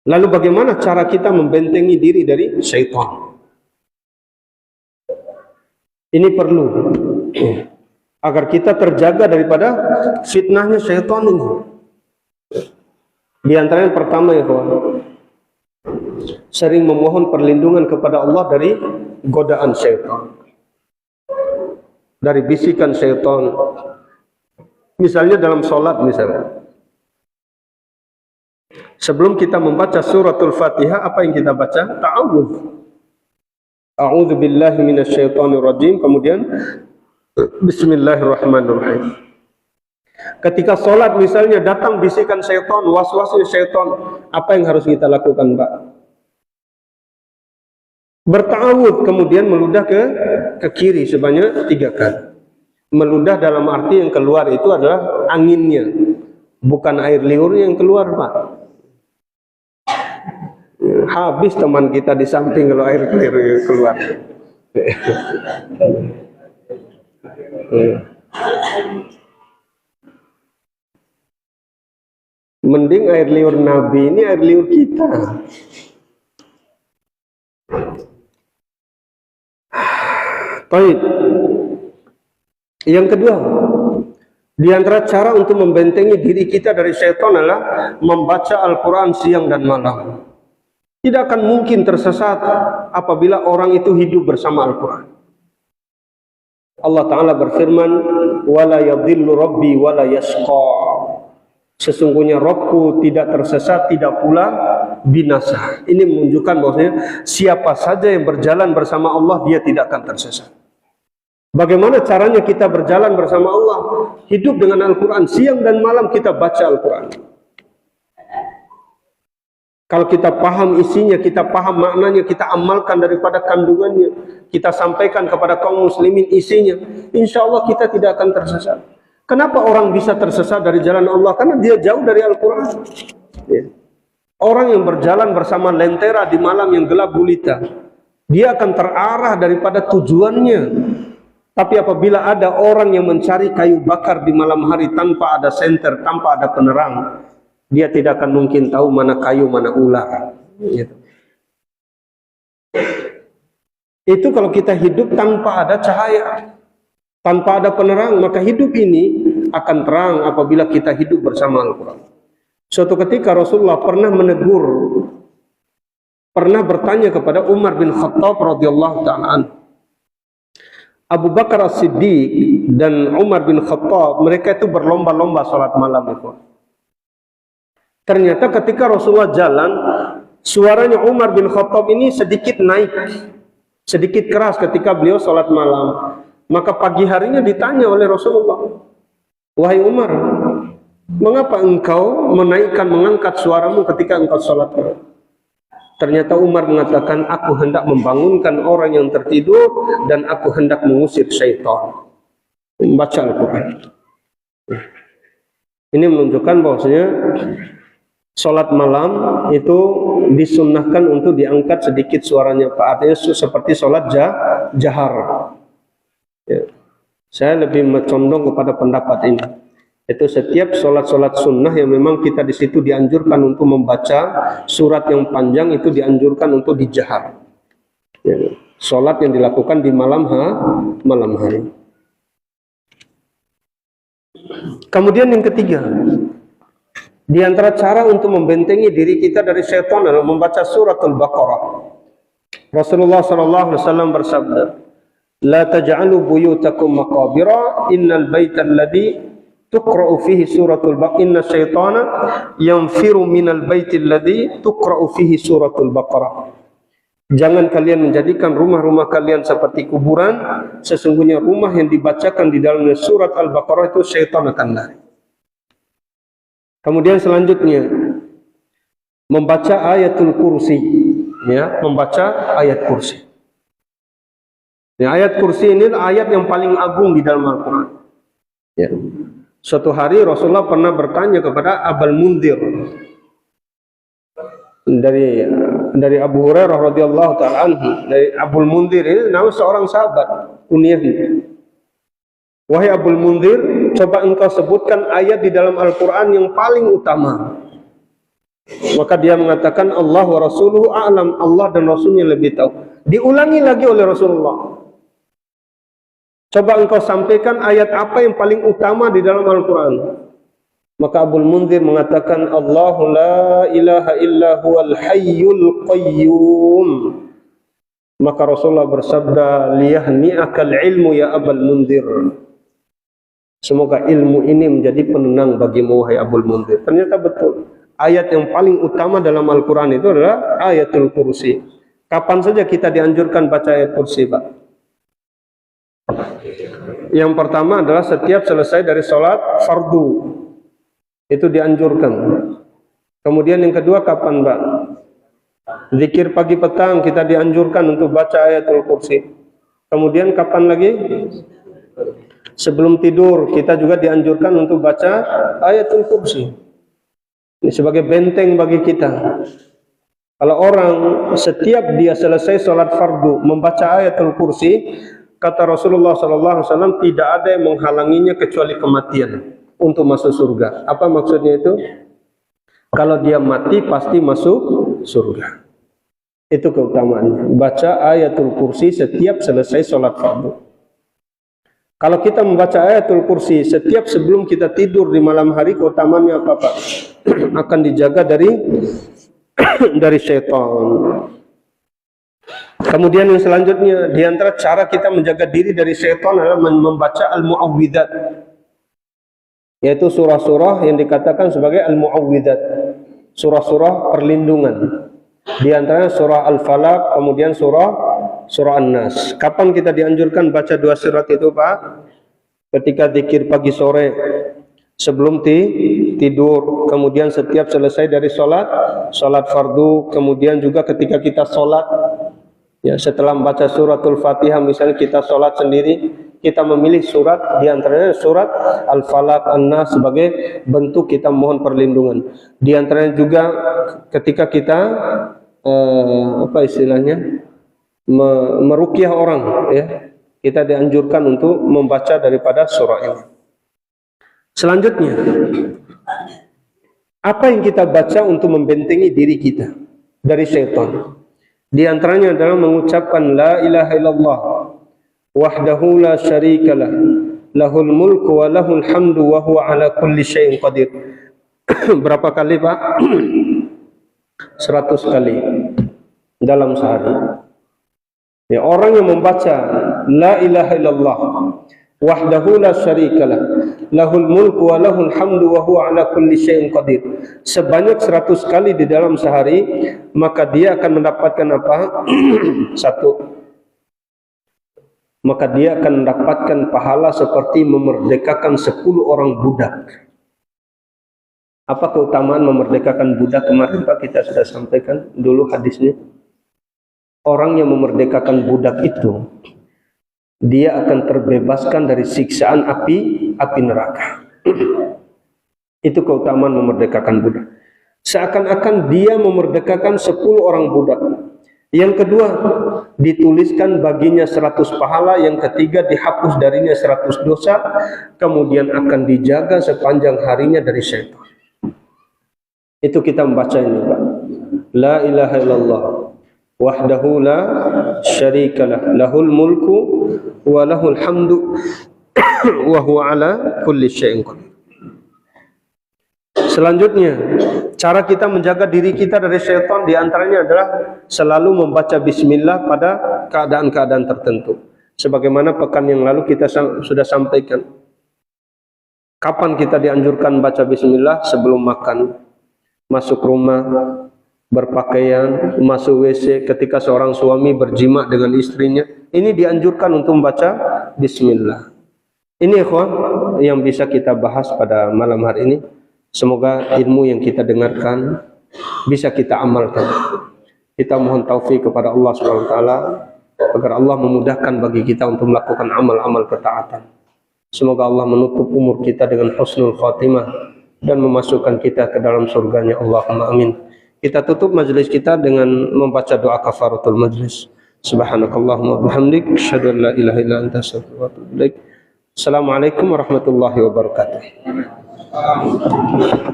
Lalu bagaimana cara kita membentengi diri dari syaitan? Ini perlu agar kita terjaga daripada fitnahnya syaitan ini. Di antara yang pertama ya kawan, sering memohon perlindungan kepada Allah dari godaan syaitan, dari bisikan syaitan. Misalnya dalam sholat misalnya, sebelum kita membaca suratul Fatihah, apa yang kita baca? Ta'awudz. A'udzu billahi minasyaitonir rajim. Kemudian bismillahirrahmanirrahim. Ketika sholat misalnya datang bisikan syaitan, waswasnya syaitan, apa yang harus kita lakukan, Pak? Berta'awudz, kemudian meludah ke kiri sebanyak 3 kali. Meludah dalam arti yang keluar itu adalah anginnya, bukan air liurnya yang keluar, Pak. Habis teman kita di samping kalau air liur keluar. Mending air liur Nabi, ini air liur kita. Baik. Yang kedua, di antara cara untuk membentengi diri kita dari syaitan adalah membaca Al-Quran siang dan malam. Tidak akan mungkin tersesat apabila orang itu hidup bersama Al-Quran. Allah Ta'ala berfirman, وَلَا يَضِلُّ رَبِّي وَلَا يَشْقَى. Sesungguhnya Rabbku tidak tersesat, tidak pula binasa. Ini menunjukkan bahwasanya siapa saja yang berjalan bersama Allah, dia tidak akan tersesat. Bagaimana caranya kita berjalan bersama Allah? Hidup dengan Al-Quran. Siang dan malam kita baca Al-Quran. Kalau kita paham isinya, kita paham maknanya, kita amalkan daripada kandungannya, kita sampaikan kepada kaum muslimin isinya, insya Allah kita tidak akan tersesat. Kenapa orang bisa tersesat dari jalan Allah? Karena dia jauh dari Al-Quran. Orang yang berjalan bersama lentera di malam yang gelap gulita, dia akan terarah daripada tujuannya. Tapi apabila ada orang yang mencari kayu bakar di malam hari tanpa ada senter, tanpa ada penerang, dia tidak akan mungkin tahu mana kayu, mana ular. Itu kalau kita hidup tanpa ada cahaya, tanpa ada penerang, maka hidup ini akan terang apabila kita hidup bersama Al-Quran. Suatu ketika Rasulullah pernah menegur, pernah bertanya kepada Umar bin Khattab radhiyallahu ta'ala anhu. Abu Bakar As-Siddiq dan Umar bin Khattab, mereka itu berlomba-lomba sholat malam itu. Ternyata ketika Rasulullah jalan, suaranya Umar bin Khattab ini sedikit naik, sedikit keras ketika beliau sholat malam. Maka pagi harinya ditanya oleh Rasulullah, wahai Umar, mengapa engkau menaikkan, mengangkat suaramu ketika engkau sholat malam? Ternyata Umar mengatakan, aku hendak membangunkan orang yang tertidur dan aku hendak mengusir syaitan. Membaca Al-Quran. Ini menunjukkan bahwasanya sholat malam itu disunnahkan untuk diangkat sedikit suaranya, Pak. Artinya seperti sholat jahar. Ya. Saya lebih condong kepada pendapat ini. Itu setiap sholat-sholat sunnah yang memang kita di situ dianjurkan untuk membaca surat yang panjang, itu dianjurkan untuk dijahar. Ya. Sholat yang dilakukan di malam hari. Kemudian yang ketiga, di antara cara untuk membentengi diri kita dari syaitan adalah membaca suratul Baqarah. Rasulullah SAW bersabda, "La taj'alu buyutakum maqabira, innal baita alladhi tuqra'u fihi suratul Baqarah, inna syaitana yanfiru minal baiti alladhi tuqra'u fihi suratul Baqarah." Jangan kalian menjadikan rumah-rumah kalian seperti kuburan, sesungguhnya rumah yang dibacakan di dalamnya surat Al-Baqarah itu syaitan akan lari. Kemudian selanjutnya membaca ayatul kursi, ya, membaca ayat kursi. Ya, ayat kursi ini ayat yang paling agung di dalam Al-Quran. Ya. Suatu hari Rasulullah pernah bertanya kepada Abul Mundir dari Abu Hurairah radhiyallahu ta'ala anhu. Dari Abul Mundir ini nama seorang sahabat kunyahnya. Wahai Abul Mundir, coba engkau sebutkan ayat di dalam Al-Quran yang paling utama. Maka dia mengatakan Allah wa rasuluhu a'lam, Allah dan Rasulnya lebih tahu. Diulangi lagi oleh Rasulullah. Coba engkau sampaikan ayat apa yang paling utama di dalam Al-Quran. Maka Abul Munzir mengatakan Allahu la ilaha illa huwal hayyul qayyum. Maka Rasulullah bersabda liyahni'akal ilmu ya Abul Munzir. Semoga ilmu ini menjadi penenang bagimu wahai Abul Munzir. Ternyata betul. Ayat yang paling utama dalam Al-Quran itu adalah ayatul kursi. Kapan saja kita dianjurkan baca ayat kursi, Pak? Yang pertama adalah setiap selesai dari sholat fardu. Itu dianjurkan. Kemudian yang kedua kapan, Pak? Zikir pagi petang kita dianjurkan untuk baca ayatul kursi. Kemudian kapan lagi? Sebelum tidur kita juga dianjurkan untuk baca ayatul kursi. Ini sebagai benteng bagi kita. Kalau orang setiap dia selesai sholat fardu membaca ayatul kursi, kata Rasulullah SAW, tidak ada yang menghalanginya kecuali kematian untuk masuk surga. Apa maksudnya itu? Kalau dia mati pasti masuk surga. Itu keutamaannya. Baca ayatul kursi setiap selesai sholat fardu. Kalau kita membaca ayatul kursi setiap sebelum kita tidur di malam hari, keutamaannya apa, Pak? Akan dijaga dari syaitan. Kemudian yang selanjutnya, di antara cara kita menjaga diri dari syaitan adalah membaca al-mu'awwidzat, yaitu surah-surah yang dikatakan sebagai al-mu'awwidzat, surah-surah perlindungan. Di antaranya surah Al-Falaq, kemudian surah An-Nas. Kapan kita dianjurkan baca dua surat itu, Pak? Ketika zikir pagi sore, sebelum tidur, kemudian setiap selesai dari sholat fardu, kemudian juga ketika kita sholat, ya, setelah membaca suratul Fatihah, misalnya kita sholat sendiri, kita memilih surat, di antaranya surat Al-Falaq, An-Nas sebagai bentuk kita mohon perlindungan. Di antaranya juga ketika kita apa istilahnya, meruqyah orang, ya, kita dianjurkan untuk membaca daripada surah ini. Selanjutnya, apa yang kita baca untuk membentengi diri kita dari syaitan? Di antaranya adalah mengucapkan la ilaha illallah wahdahu la syarikalah lahul mulku wa lahul hamdu wa huwa ala kulli syai'in qadir. Berapa kali, Pak? 100 kali dalam sehari. Ya, orang yang membaca la ilaha illallah wahdahu la syarikalah lahul mulku wa lahul hamdu wa huwa ala kulli syai'in qadir sebanyak 100 kali di dalam sehari, maka dia akan mendapatkan apa? Satu, maka dia akan mendapatkan pahala seperti memerdekakan 10 orang budak. Apa keutamaan memerdekakan budak? Kemarin, Pak, kita sudah sampaikan dulu hadisnya. Orang yang memerdekakan budak itu, dia akan terbebaskan dari siksaan api neraka. Itu keutamaan memerdekakan budak. Seakan-akan dia memerdekakan 10 orang budak. Yang kedua, dituliskan baginya 100 pahala. Yang ketiga, dihapus darinya 100 dosa. Kemudian akan dijaga sepanjang harinya dari syaitan. Itu kita membaca ini, Pak. La ilaha illallah wahdahu la syarikalah lahul mulku wa lahul hamdu wa huwa ala kulli syai'in qadir. Selanjutnya, cara kita menjaga diri kita dari syaitan diantaranya adalah selalu membaca bismillah pada keadaan-keadaan tertentu. Sebagaimana pekan yang lalu kita sudah sampaikan. Kapan kita dianjurkan baca bismillah? Sebelum makan, masuk rumah, berpakaian, masuk WC, ketika seorang suami berjima dengan istrinya. Ini dianjurkan untuk membaca bismillah. Ini ikhwan yang bisa kita bahas pada malam hari ini. Semoga ilmu yang kita dengarkan bisa kita amalkan. Kita mohon taufik kepada Allah SWT agar Allah memudahkan bagi kita untuk melakukan amal-amal ketaatan. Semoga Allah menutup umur kita dengan husnul khatimah dan memasukkan kita ke dalam surganya. Allahumma amin. Kita tutup majelis kita dengan membaca doa kafaratul majlis. Subhanakallahumma bihamdik asyhadu an la ilaha illa anta astaghfiruka wa atubu ilaik. Assalamualaikum warahmatullahi wabarakatuh.